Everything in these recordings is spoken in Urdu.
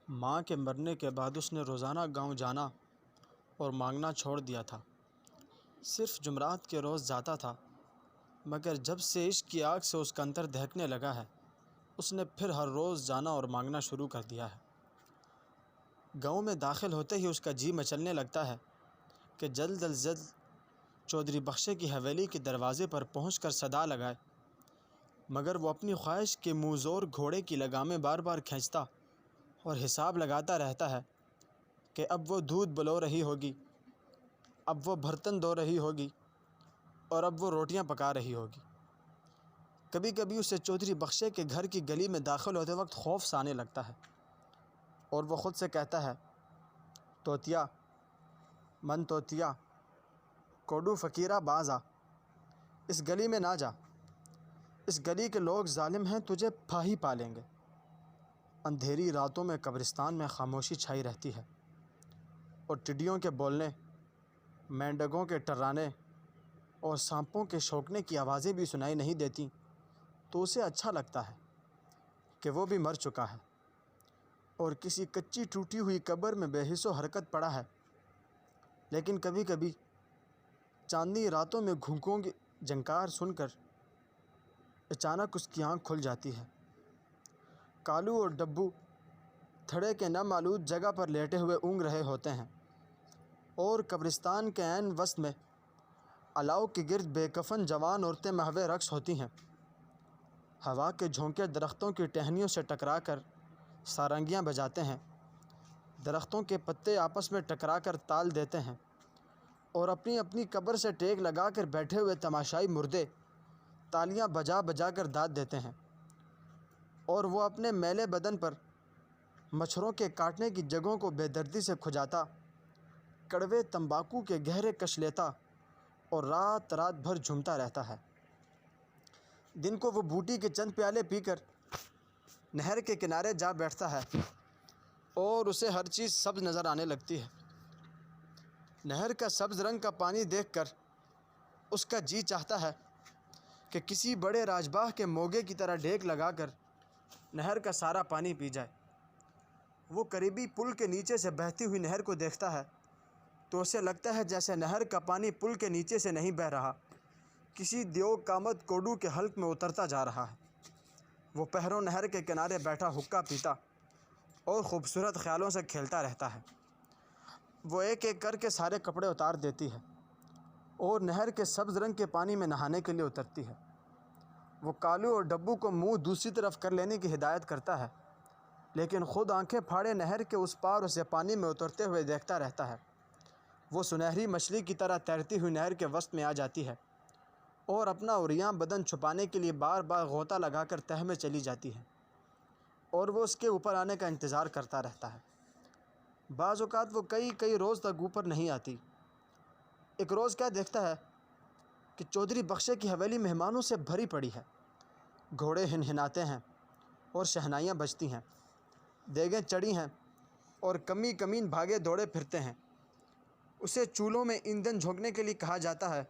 ماں کے مرنے کے بعد اس نے روزانہ گاؤں جانا اور مانگنا چھوڑ دیا تھا۔ صرف جمعرات کے روز جاتا تھا، مگر جب سے عشق کی آگ سے اس کا اندر دہکنے لگا ہے، اس نے پھر ہر روز جانا اور مانگنا شروع کر دیا ہے۔ گاؤں میں داخل ہوتے ہی اس کا جی مچلنے لگتا ہے کہ جلد از جلد چودھری بخشے کی حویلی کے دروازے پر پہنچ کر صدا لگائے، مگر وہ اپنی خواہش کے منہ زور گھوڑے کی لگامیں بار بار کھینچتا اور حساب لگاتا رہتا ہے کہ اب وہ دودھ بلو رہی ہوگی، اب وہ برتن دھو رہی ہوگی اور اب وہ روٹیاں پکا رہی ہوگی۔ کبھی کبھی اسے چودھری بخشے کے گھر کی گلی میں داخل ہوتے وقت خوف سا آنے لگتا ہے اور وہ خود سے کہتا ہے، توتیا من توتیا کوڈو فقیرہ باز آ، اس گلی میں نہ جا، اس گلی کے لوگ ظالم ہیں، تجھے پھا ہی پالیں گے۔ اندھیری راتوں میں قبرستان میں خاموشی چھائی رہتی ہے اور ٹڈیوں کے بولنے، مینڈکوں کے ٹرانے اور سانپوں کے شوکنے کی آوازیں بھی سنائی نہیں دیتی، تو اسے اچھا لگتا ہے کہ وہ بھی مر چکا ہے اور کسی کچی ٹوٹی ہوئی قبر میں بے حس و حرکت پڑا ہے۔ لیکن کبھی کبھی چاندنی راتوں میں گھونگھوں کی جھنکار سن کر اچانک اس کی آنکھ کھل جاتی ہے۔ کالو اور ڈبو تھڑے کے نم آلود جگہ پر لیٹے ہوئے اونگ رہے ہوتے ہیں اور قبرستان کے عین وسط میں الاؤ کے گرد بے کفن جوان عورتیں محو رقص ہوتی ہیں۔ ہوا کے جھونکے درختوں کی ٹہنیوں سے ٹکرا کر سارنگیاں بجاتے ہیں، درختوں کے پتے آپس میں ٹکرا کر تال دیتے ہیں اور اپنی اپنی قبر سے ٹیک لگا کر بیٹھے ہوئے تماشائی مردے تالیاں بجا بجا کر داد دیتے ہیں، اور وہ اپنے میلے بدن پر مچھروں کے کاٹنے کی جگہوں کو بے دردی سے کھجاتا، کڑوے تمباکو کے گہرے کش لیتا اور رات رات بھر جھومتا رہتا ہے۔ دن کو وہ بوٹی کے چند پیالے پی کر نہر کے کنارے جا بیٹھتا ہے اور اسے ہر چیز سبز نظر آنے لگتی ہے۔ نہر کا سبز رنگ کا پانی دیکھ کر اس کا جی چاہتا ہے کہ کسی بڑے راج باغ کے موگے کی طرح ڈیک لگا کر نہر کا سارا پانی پی جائے۔ وہ قریبی پل کے نیچے سے بہتی ہوئی نہر کو دیکھتا ہے تو اسے لگتا ہے جیسے نہر کا پانی پل کے نیچے سے نہیں بہہ رہا، کسی دیو کامت کوڈو کے حلق میں اترتا جا رہا ہے۔ وہ پہروں نہر کے کنارے بیٹھا حقہ پیتا اور خوبصورت خیالوں سے کھیلتا رہتا ہے۔ وہ ایک ایک کر کے سارے کپڑے اتار دیتی ہے اور نہر کے سبز رنگ کے پانی میں نہانے کے لیے اترتی ہے۔ وہ کالو اور ڈبو کو منہ دوسری طرف کر لینے کی ہدایت کرتا ہے، لیکن خود آنکھیں پھاڑے نہر کے اس پار اسے پانی میں اترتے ہوئے دیکھتا رہتا ہے۔ وہ سنہری مچھلی کی طرح تیرتی ہوئی نہر کے وسط میں آ جاتی ہے اور اپنا عریاں بدن چھپانے کے لیے بار بار غوطہ لگا کر تہہ میں چلی جاتی ہے اور وہ اس کے اوپر آنے کا انتظار کرتا رہتا ہے۔ بعض اوقات وہ کئی روز تک اوپر نہیں آتی۔ ایک روز کیا دیکھتا ہے کہ چودھری بخشے کی حویلی مہمانوں سے بھری پڑی ہے۔ گھوڑے ہنہناتے ہیں اور شہنائیاں بجتی ہیں، دیگیں چڑھی ہیں اور کمین بھاگے دوڑے پھرتے ہیں۔ اسے چولہوں میں ایندھن جھونکنے کے لیے کہا جاتا ہے۔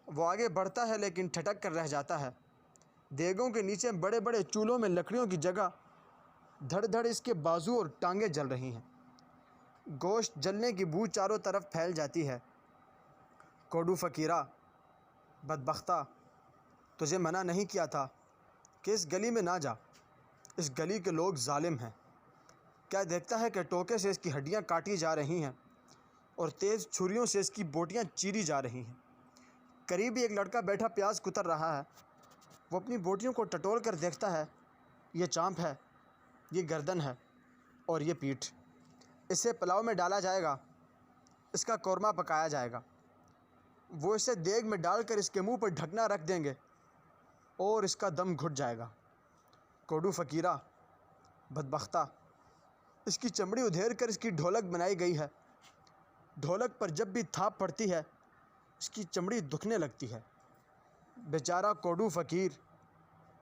وہ آگے بڑھتا ہے لیکن ٹھٹک کر رہ جاتا ہے۔ دیگوں کے نیچے بڑے بڑے چولہوں میں لکڑیوں کی جگہ دھڑ دھڑ اس کے بازو اور ٹانگیں جل رہی ہیں۔ گوشت جلنے کی بو چاروں طرف پھیل جاتی ہے۔ کوڈو فقیرہ، بدبختہ، تجھے منع نہیں کیا تھا کہ اس گلی میں نہ جا، اس گلی کے لوگ ظالم ہیں۔ کیا دیکھتا ہے کہ ٹوکے سے اس کی ہڈیاں کاٹی جا رہی ہیں اور تیز چھریوں سے اس کی بوٹیاں چیری جا رہی ہیں۔ قریب ہی ایک لڑکا بیٹھا پیاز کتر رہا ہے۔ وہ اپنی بوٹیوں کو ٹٹول کر دیکھتا ہے، یہ چانپ ہے، یہ گردن ہے اور یہ پیٹھ۔ اسے پلاؤ میں ڈالا جائے گا، اس کا قورمہ پکایا جائے گا۔ وہ اسے دیگ میں ڈال کر اس کے منہ پر ڈھکنا رکھ دیں گے اور اس کا دم گھٹ جائے گا۔ کوڈو فقیرہ، بدبختہ، اس کی چمڑی ادھیر کر اس کی ڈھولک بنائی گئی ہے۔ ڈھولک پر جب بھی تھاپ پڑتی ہے اس کی چمڑی دکھنے لگتی ہے۔ بیچارہ کوڈو فقیر،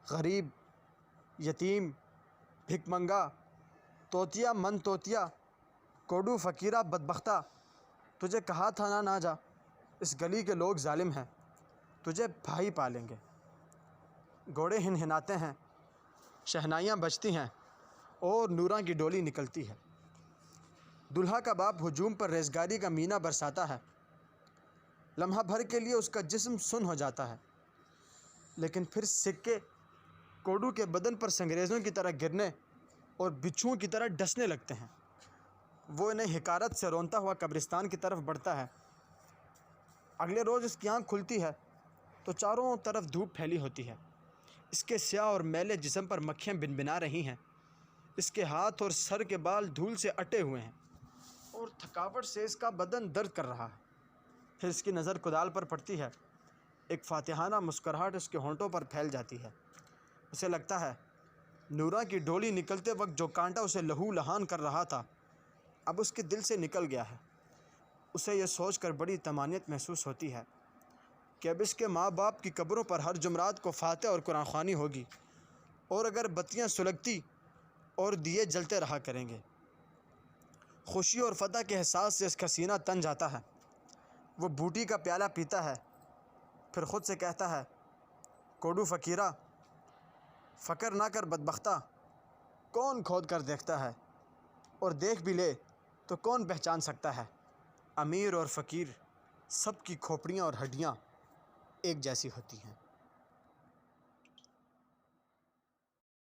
غریب، یتیم، بھک منگا، توتیا من توتیا، کوڈو فقیرہ بدبختہ، تجھے کہا تھا نہ جا، اس گلی کے لوگ ظالم ہیں، تجھے پھا ہی پالیں گے۔ گھوڑے ہنہناتے ہیں، شہنائیاں بجتی ہیں اور نوراں کی ڈولی نکلتی ہے۔ دلہا کا باپ ہجوم پر ریزگاری کا مینا برساتا ہے۔ لمحہ بھر کے لیے اس کا جسم سن ہو جاتا ہے، لیکن پھر سکے کوڈو کے بدن پر سنگریزوں کی طرح گرنے اور بچھوؤں کی طرح ڈسنے لگتے ہیں۔ وہ انہیں حقارت سے رونتا ہوا قبرستان کی طرف بڑھتا ہے۔ اگلے روز اس کی آنکھ کھلتی ہے تو چاروں طرف دھوپ پھیلی ہوتی ہے۔ اس کے سیاہ اور میلے جسم پر مکھیاں بنبنا رہی ہیں۔ اس کے ہاتھ اور سر کے بال دھول سے اٹے ہوئے ہیں اور تھکاوٹ سے اس کا بدن درد کر رہا ہے۔ پھر اس کی نظر کدال پر پڑتی ہے۔ ایک فاتحانہ مسکراہٹ اس کے ہونٹوں پر پھیل جاتی ہے۔ اسے لگتا ہے نوراں کی ڈولی نکلتے وقت جو کانٹا اسے لہو لہان کر رہا تھا اب اس کے دل سے نکل گیا ہے۔ اسے یہ سوچ کر بڑی طمانینت محسوس ہوتی ہے کہ اب اس کے ماں باپ کی قبروں پر ہر جمعرات کو فاتح اور قرآن خوانی ہوگی، اور اگر بتیاں سلگتی اور دیے جلتے رہا کریں گے۔ خوشی اور فتح کے احساس سے اس کا سینہ تن جاتا ہے۔ وہ بوٹی کا پیالہ پیتا ہے، پھر خود سے کہتا ہے، کوڈو فقیرہ، فقر نہ کر بدبختہ، کون کھود کر دیکھتا ہے، اور دیکھ بھی لے تو کون پہچان سکتا ہے۔ امیر اور فقیر سب کی کھوپڑیاں اور ہڈیاں ایک جیسی ہوتی ہیں۔